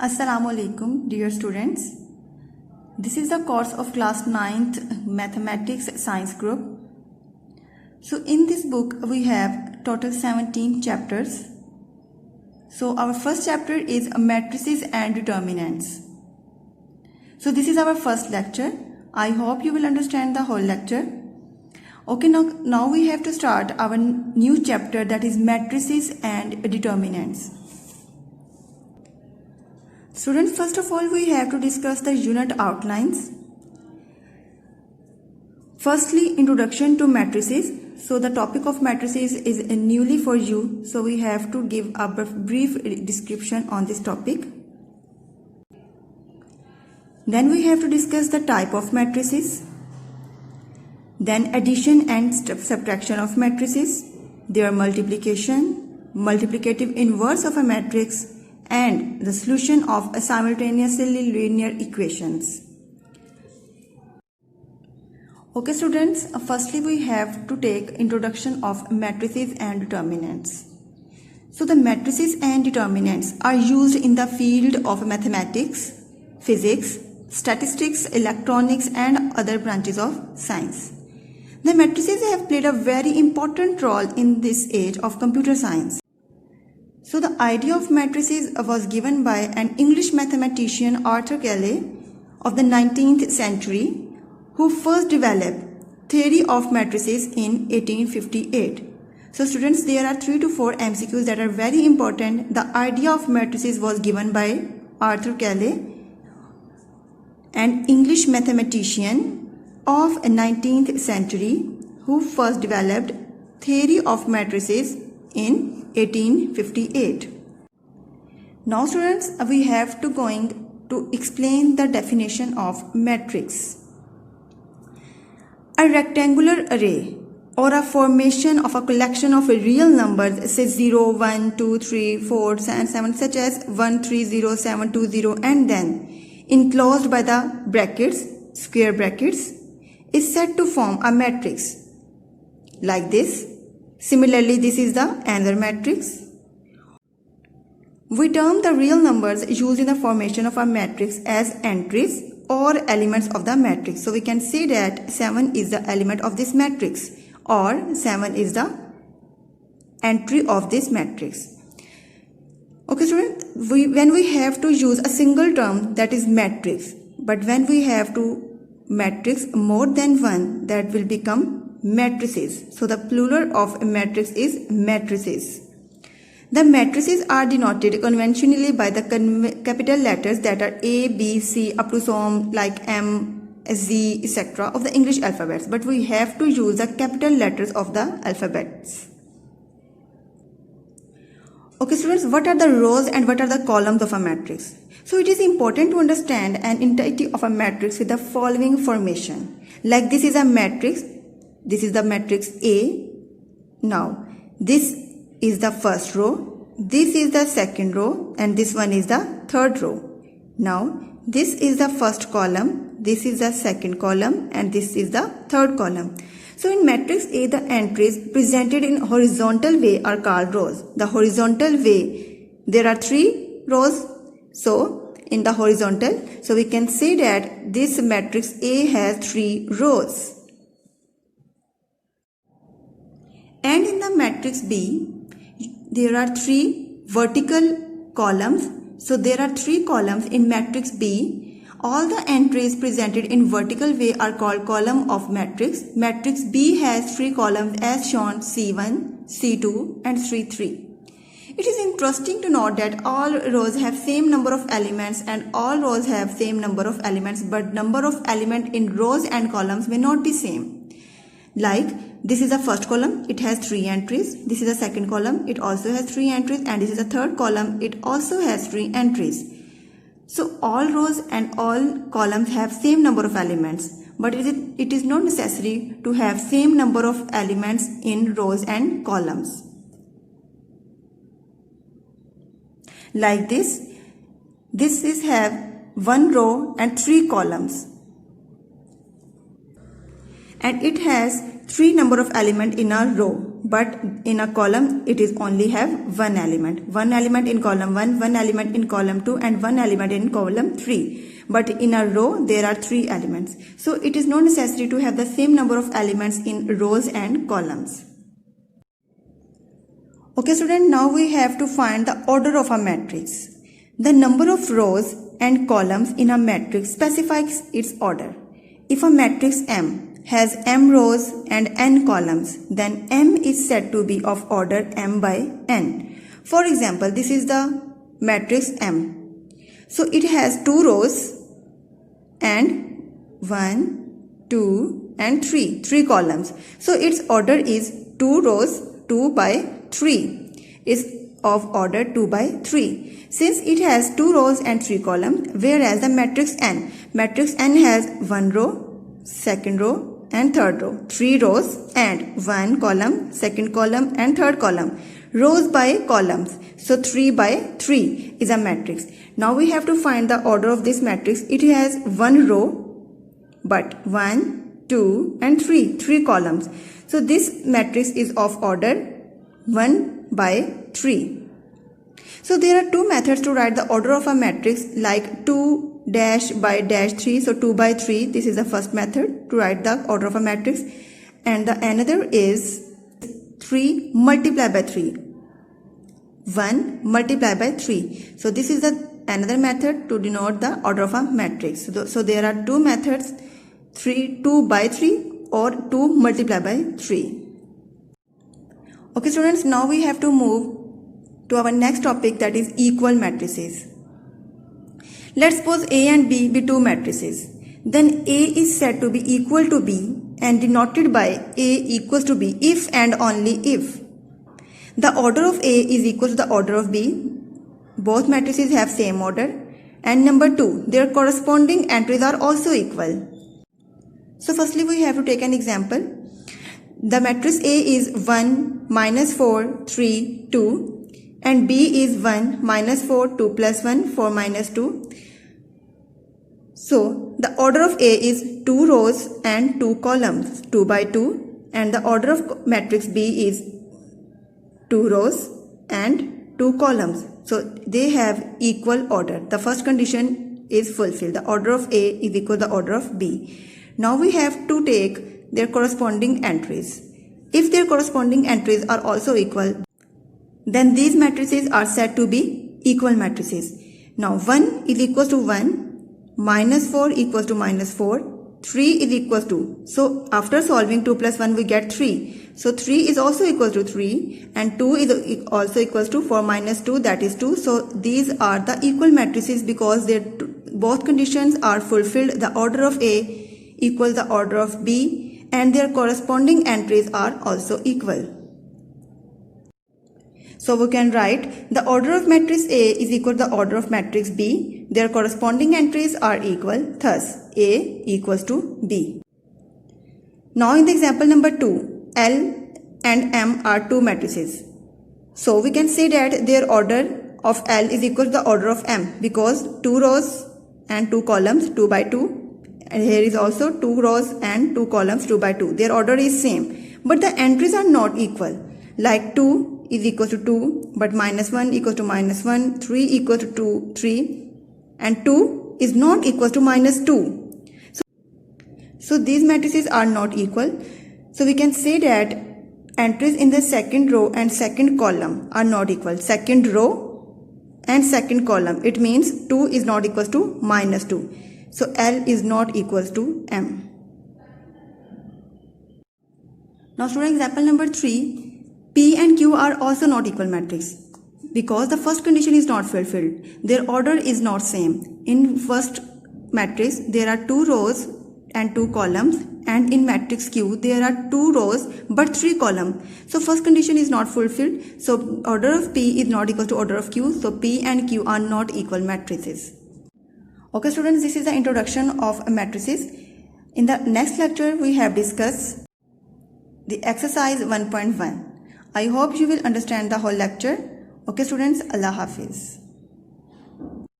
Assalamu alaikum, dear students. This is the course of class 9th Mathematics Science Group. So in this book we have total 17 chapters. So our first chapter is matrices and determinants. So this is our first lecture. I hope you will understand the whole lecture. Okay, now we have to start our new chapter, that is matrices and determinants. Students, first of all we have to discuss the unit outlines. Firstly, introduction to matrices. So the topic of matrices is newly for you, so we have to give a brief description on this topic. Then we have to discuss the type of matrices. Then addition and subtraction of matrices, their multiplication, multiplicative inverse of a matrix, and the solution of simultaneously linear equations. Okay students, firstly we have to take introduction of matrices and determinants. So the matrices and determinants are used in the field of mathematics, physics, statistics, electronics and other branches of science. The matrices have played a very important role in this age of computer science. So the idea of matrices was given by an English mathematician, Arthur Cayley, of the 19th century, who first developed theory of matrices in 1858. So students, there are 3 to 4 MCQs that are very important. The idea of matrices was given by Arthur Cayley, an English mathematician of 19th century who first developed theory of matrices in 1858. Now students, we have to going to explain the definition of matrix. A rectangular array or a formation of a collection of real numbers, say 0, 1, 2, 3, 4, and 7, such as 1, 3, 0, 7, 2, 0, and then enclosed by the brackets, square brackets, is said to form a matrix like this. Similarly, this is the another matrix. We term the real numbers used in the formation of a matrix as entries or elements of the matrix. So we can say that 7 is the element of this matrix, or 7 is the entry of this matrix. Okay students, when we have to use a single term, that is matrix, but when we have to matrix more than one, that will become matrices. So the plural of a matrix is matrices. The matrices are denoted conventionally by the capital letters that are A, B, C up to so on, like M, Z, etc. of the English alphabets, but we have to use the capital letters of the alphabets. Okay students, what are the rows and what are the columns of a matrix? So it is important to understand an entity of a matrix with the following formation. Like this is a matrix, this is the matrix A. Now this is the first row, this is the second row, and this one is the third row. Now this is the first column, this is the second column, and this is the third column. So in matrix A, the entries presented in horizontal way are called rows. The horizontal way, there are 3 rows. So in the horizontal, so we can say that this matrix A has 3 rows. And in the matrix B, there are 3 vertical columns. So there are 3 columns in matrix B. All the entries presented in vertical way are called column of matrix. Matrix B has 3 columns as shown, C1, C2 and C3. It is interesting to note that all rows have same number of elements and all rows have same number of elements, but number of elements in rows and columns may not be same. Like this is the first column, it has 3 entries. This is the second column, it also has 3 entries, and this is the third column, it also has 3 entries. So all rows and all columns have same number of elements, but it is not necessary to have same number of elements in rows and columns. Like this is have 1 row and 3 columns, and it has 3 number of elements in a row, but in a column it is only have one element in column 1, one element in column 2 and one element in column 3. But in a row there are 3 elements. So it is not necessary to have the same number of elements in rows and columns. Okay student, now we have to find the order of a matrix. The number of rows and columns in a matrix specifies its order. If a matrix M has m rows and n columns, then M is said to be of order m by n. For example, this is the matrix M. So it has 2 rows and 1, 2 and 3 columns. So its order is 2 rows 2 by 3 is of order 2 by 3. Since it has 2 rows and 3 columns, whereas the matrix N has 1 row, second row and third row, 3 rows and 1 column, second column and third column. Rows by columns. So 3 by 3 is a matrix. Now we have to find the order of this matrix. It has 1 row but 1, 2 and 3 columns. So this matrix is of order 1 by 3. So there are 2 methods to write the order of a matrix, like 2 dash by dash 3. So 2 by 3. This is the first method to write the order of a matrix. And the another is 3 multiplied by 3. 1 multiplied by 3. So this is the another method to denote the order of a matrix. So there are 2 methods, 2 by 3 or 2 multiplied by 3. Okay students, now we have to move to our next topic, that is equal matrices. Let's suppose A and B be 2 matrices. Then A is said to be equal to B and denoted by A equals to B if and only if the order of A is equal to the order of B. Both matrices have same order. And number 2, their corresponding entries are also equal. So firstly we have to take an example. The matrix A is 1, minus 4, 3, 2 and B is 1, minus 4, 2 plus 1, 4 minus 2. So the order of A is 2 rows and 2 columns, 2 by 2, and the order of matrix B is 2 rows and 2 columns. So they have equal order. The first condition is fulfilled. The order of A is equal to the order of B. Now we have to take their corresponding entries. If their corresponding entries are also equal, then these matrices are said to be equal matrices. Now 1 is equal to 1, minus 4 equals to minus 4, 3 is equal to. So after solving 2 plus 1 we get 3. So 3 is also equal to 3 and 2 is also equals to 4 minus 2, that is 2. So these are the equal matrices because both conditions are fulfilled. The order of A equals the order of B and their corresponding entries are also equal. So we can write the order of matrix A is equal to the order of matrix B. Their corresponding entries are equal. Thus A equals to B. Now in the example number 2, L and M are 2 matrices. So we can say that their order of L is equal to the order of M because 2 rows and 2 columns, 2 by 2. And here is also 2 rows and 2 columns, 2 by 2. Their order is same. But the entries are not equal. Like 2 is equal to 2, but minus 1 equals to minus 1, 3 equals to 2, 3, and 2 is not equal to minus 2. So these matrices are not equal. So we can say that entries in the second row and second column are not equal. Second row and second column. It means 2 is not equal to minus 2. So L is not equal to M. Now student, example number 3. P and Q are also not equal matrix because the first condition is not fulfilled. Their order is not same. In first matrix there are 2 rows and 2 columns, and in matrix Q there are 2 rows but 3 columns. So first condition is not fulfilled. So order of P is not equal to order of Q. So P and Q are not equal matrices. Okay students, this is the introduction of matrices. In the next lecture we have discussed the exercise 1.1. I hope you will understand the whole lecture. Okay students, Allah Hafiz.